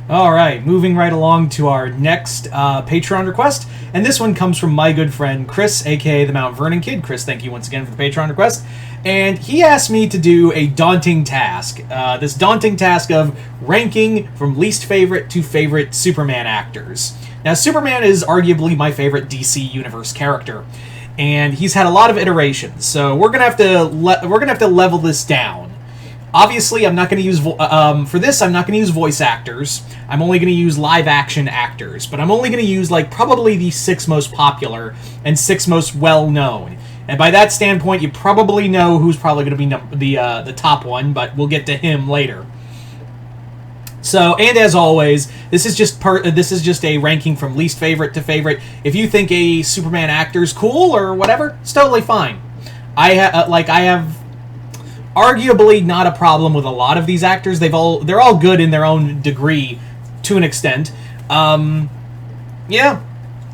All right, moving right along to our next Patreon request, and this one comes from my good friend Chris, aka the Mount Vernon Kid. Chris, thank you once again for the Patreon request. And he asked me to do a daunting task. This daunting task of ranking from least favorite to favorite Superman actors. Now, Superman is arguably my favorite DC Universe character, and he's had a lot of iterations. So we're gonna have to level this down. Obviously, I'm not going to use for this. I'm not going to use voice actors. I'm only going to use live action actors. But I'm only going to use like probably the 6 most popular and 6 most well known. And by that standpoint, you probably know who's probably going to be the top one. But we'll get to him later. So, and as always, this is just a ranking from least favorite to favorite. If you think a Superman actor is cool or whatever, it's totally fine. I have arguably not a problem with a lot of these actors. They're all good in their own degree to an extent. Yeah.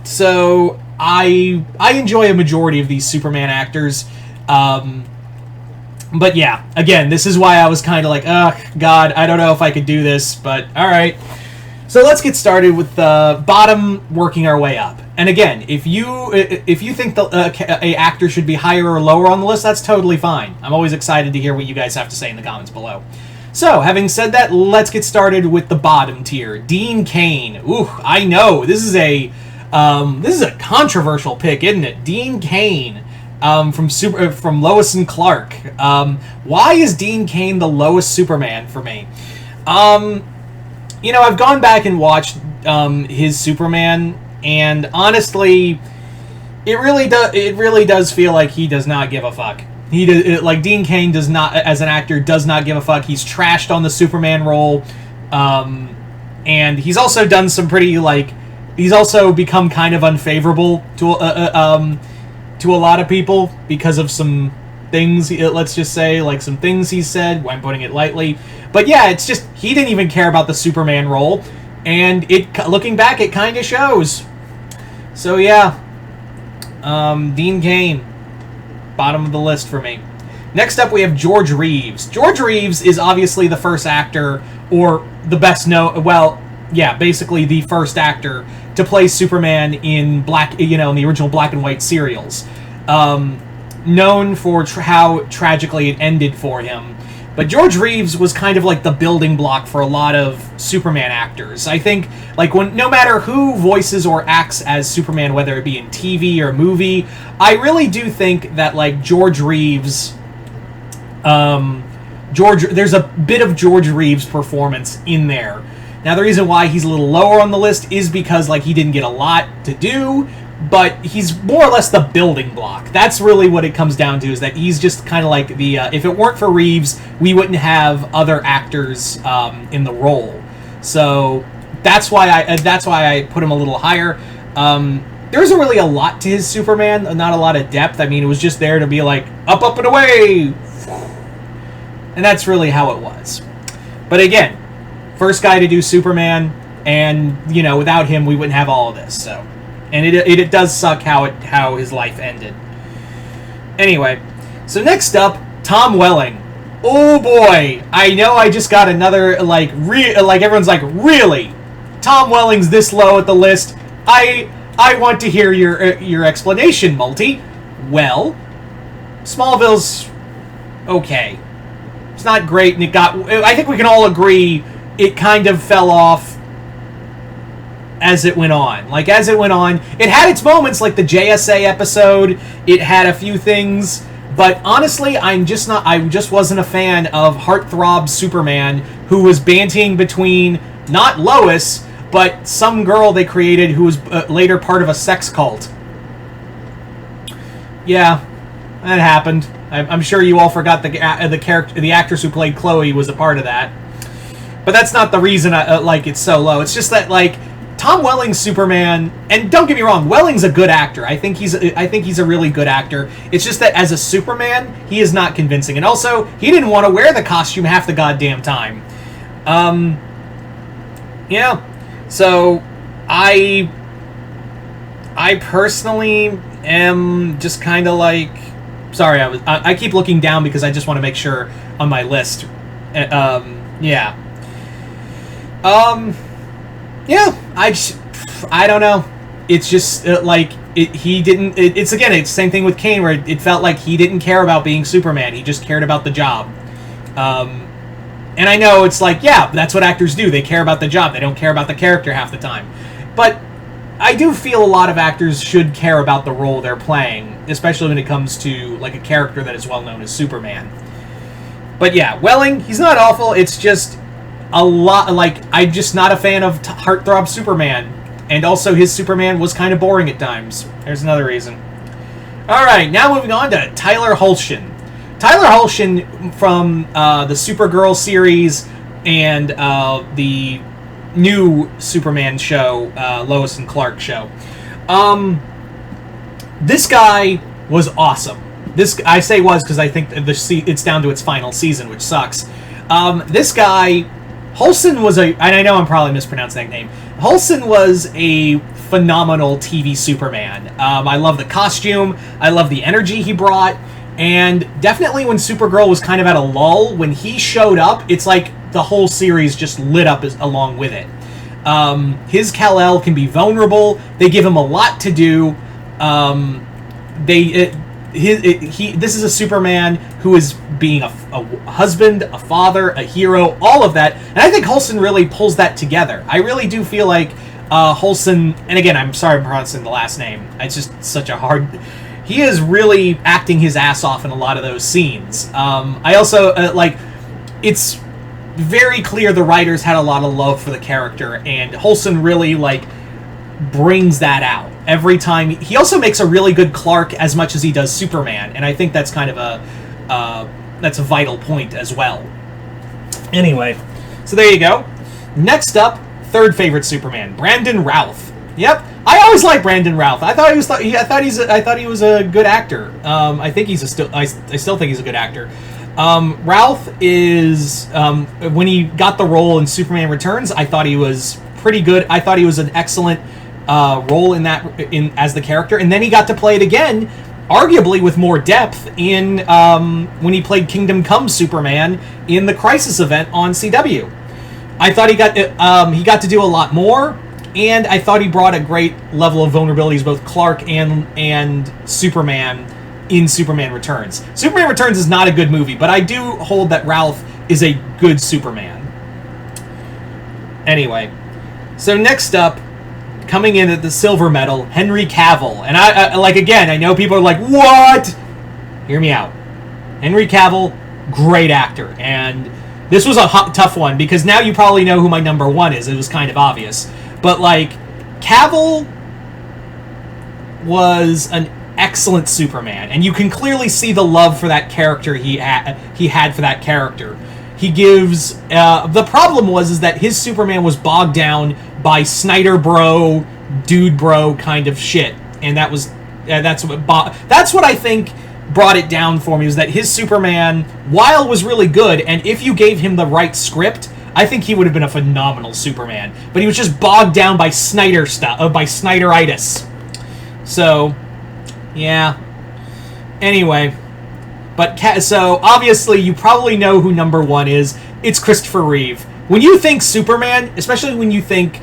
So I enjoy a majority of these Superman actors. But yeah, again, this is why I was kind of like, ugh, God, I don't know if I could do this, but all right. So let's get started with the bottom, working our way up. And again, if you think a actor should be higher or lower on the list, that's totally fine. I'm always excited to hear what you guys have to say in the comments below. So, having said that, let's get started with the bottom tier. Dean Cain. Ooh, I know this is a controversial pick, isn't it? Dean Cain from Lois and Clark. Why is Dean Cain the lowest Superman for me? I've gone back and watched his Superman. And honestly, it really does feel like he does not give a fuck. Dean Cain does not, as an actor, does not give a fuck. He's trashed on the Superman role, and he's also done some pretty he's also become kind of unfavorable to a lot of people because of some things. Let's just say some things he said. I'm putting it lightly, but yeah, it's just he didn't even care about the Superman role. And looking back, it kind of shows. So yeah, Dean Cain, bottom of the list for me. Next up, we have George Reeves. George Reeves is obviously the first actor, or the best known. Well, yeah, basically the first actor to play Superman in in the original black and white serials. Known for how tragically it ended for him. But George Reeves was kind of like the building block for a lot of Superman actors. I think, no matter who voices or acts as Superman, whether it be in TV or movie, I really do think that, George Reeves, there's a bit of George Reeves' performance in there. Now, the reason why he's a little lower on the list is because, he didn't get a lot to do, but he's more or less the building block. That's really what it comes down to, is that he's just kind of like the... if it weren't for Reeves, we wouldn't have other actors in the role. So that's why I put him a little higher. There isn't really a lot to his Superman, not a lot of depth. I mean, it was just there to be up, up, and away! And that's really how it was. But again, first guy to do Superman, and, without him, we wouldn't have all of this, so... And it does suck how his life ended. Anyway, so next up, Tom Welling. Oh boy, I know I just got another everyone's like, really? Tom Welling's this low at the list? I want to hear your explanation, Multi. Well, Smallville's okay. It's not great, and I think we can all agree it kind of fell off as it went on. It had its moments, like the JSA episode. It had a few things, but honestly, I just wasn't a fan of Heartthrob Superman, who was banting between not Lois, but some girl they created who was later part of a sex cult. Yeah, that happened. I'm sure you all forgot the actress who played Chloe was a part of that. But that's not the reason it's so low. It's just that Tom Welling's Superman, and don't get me wrong, Welling's a good actor. I think he's a really good actor. It's just that as a Superman, he is not convincing. And also, he didn't want to wear the costume half the goddamn time. Yeah. So, I personally am just kind of sorry, I keep looking down because I just want to make sure on my list. Yeah. Yeah, I don't know. It's just he didn't. It's again, it's the same thing with Kane, where it felt like he didn't care about being Superman. He just cared about the job. And I know it's like, yeah, that's what actors do. They care about the job. They don't care about the character half the time. But I do feel a lot of actors should care about the role they're playing, especially when it comes to like a character that is well known as Superman. But yeah, Welling, he's not awful. It's just a lot, like, I'm just not a fan of Heartthrob Superman. And also his Superman was kind of boring at times. There's another reason. Alright, now moving on to Tyler Hoechlin. Tyler Hoechlin from the Supergirl series and the new Superman show, Lois and Clark show. This guy was awesome. I say was because I think it's down to its final season, which sucks. This guy, Hoechlin was and I know I'm probably mispronouncing that name. Hoechlin was a phenomenal TV Superman. I love the costume. I love the energy he brought. And definitely when Supergirl was kind of at a lull, when he showed up, it's like the whole series just lit up along with it. His Kal-El can be vulnerable. They give him a lot to do. This is a Superman who is being a husband, a father, a hero, all of that. And I think Hoechlin really pulls that together. I really do feel like Hoechlin, and again, I'm sorry I'm pronouncing the last name. It's just such a hard... He is really acting his ass off in a lot of those scenes. I also, it's very clear the writers had a lot of love for the character, and Hoechlin really, brings that out every time. He also makes a really good Clark as much as he does Superman, and I think that's kind of that's a vital point as well. Anyway, so there you go. Next up, third favorite Superman, Brandon Routh. Yep, I always liked Brandon Routh. I thought he was a good actor. I still think he's a good actor. Routh is when he got the role in Superman Returns, I thought he was pretty good. I thought he was an excellent role as the character, and then he got to play it again, arguably with more depth in when he played Kingdom Come Superman in the Crisis event on CW. I thought he got to do a lot more. And I thought he brought a great level of vulnerability as both Clark and Superman in Superman Returns. Superman Returns is not a good movie, but I do hold that Routh is a good Superman. Anyway, so next up, coming in at the silver medal, Henry Cavill. And I know people are like, what? Hear me out. Henry Cavill, great actor. And this was a tough one, because now you probably know who my number one is. It was kind of obvious. But, Cavill was an excellent Superman, and you can clearly see the love for that character he had for that character. He gives... the problem is that his Superman was bogged down by Snyder bro, dude bro kind of shit. And that's what I think brought it down for me, was that his Superman, while was really good, and if you gave him the right script... I think he would have been a phenomenal Superman, but he was just bogged down by Snyder stuff, by Snyderitis. So, yeah. Anyway, so obviously you probably know who number one is. It's Christopher Reeve. When you think Superman, especially when you think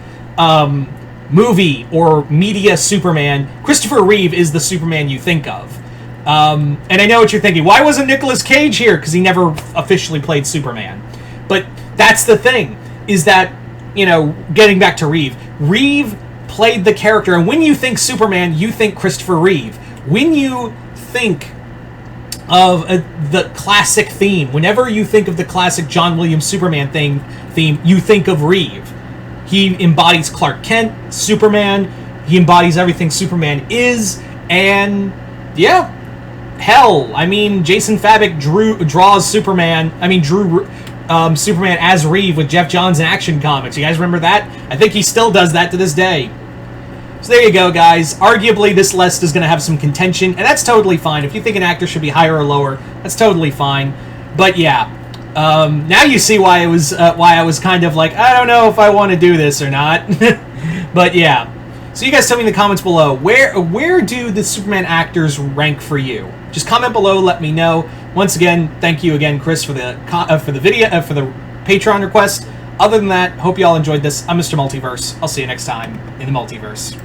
movie or media Superman, Christopher Reeve is the Superman you think of. And I know what you're thinking. Why wasn't Nicolas Cage here? Because he never officially played Superman. But that's the thing, is that, getting back to Reeve. Reeve played the character, and when you think Superman, you think Christopher Reeve. When you think of the classic theme, whenever you think of the classic John Williams Superman theme, you think of Reeve. He embodies Clark Kent, Superman. He embodies everything Superman is, and yeah, hell, Jason Fabok drew Superman as Reeve with Jeff Johns in Action Comics. You guys remember that? I think he still does that to this day. So there you go, guys. Arguably, this list is going to have some contention, and that's totally fine. If you think an actor should be higher or lower, that's totally fine. But yeah, now you see why I was kind of like, I don't know if I want to do this or not. But yeah. So you guys tell me in the comments below, where do the Superman actors rank for you? Just comment below, let me know. Once again, thank you again, Chris, for the video, for the Patreon request. Other than that, hope you all enjoyed this. I'm Mr. Multiverse. I'll see you next time in the multiverse.